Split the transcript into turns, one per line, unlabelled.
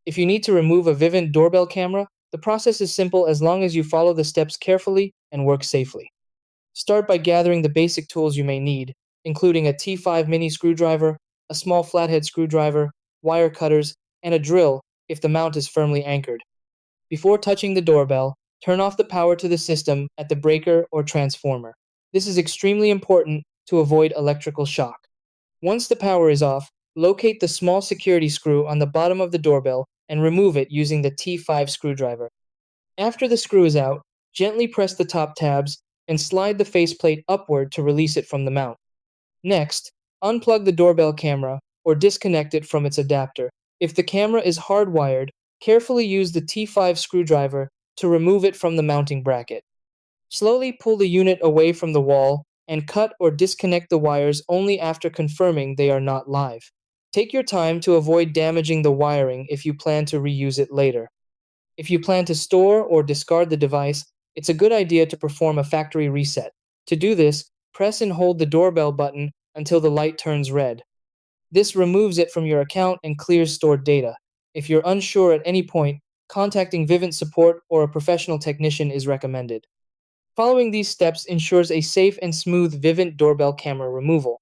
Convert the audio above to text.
If you need to remove a Vivint Doorbell camera, the process is simple as long as you follow the steps carefully and work safely. Start by gathering the basic tools you may need, including a T5 mini screwdriver, a small flathead screwdriver, wire cutters, and a drill if the mount is firmly anchored. Before touching the doorbell, turn off the power to the system at the breaker or transformer. This is extremely important to avoid electrical shock. Once the power is off, locate the small security screw on the bottom of the doorbell and remove it using the T5 screwdriver. After the screw is out, gently press the top tabs and slide the faceplate upward to release it from the mount. Next, unplug the doorbell camera or disconnect it from its adapter. If the camera is hardwired, carefully use the T5 screwdriver to remove it from the mounting bracket. Slowly pull the unit away from the wall and cut or disconnect the wires only after confirming they are not live. Take your time to avoid damaging the wiring if you plan to reuse it later. If you plan to store or discard the device, it's a good idea to perform a factory reset. To do this, press and hold the doorbell button until the light turns red. This removes it from your account and clears stored data. If you're unsure at any point, contacting Vivint support or a professional technician is recommended. Following these steps ensures a safe and smooth Vivint doorbell camera removal.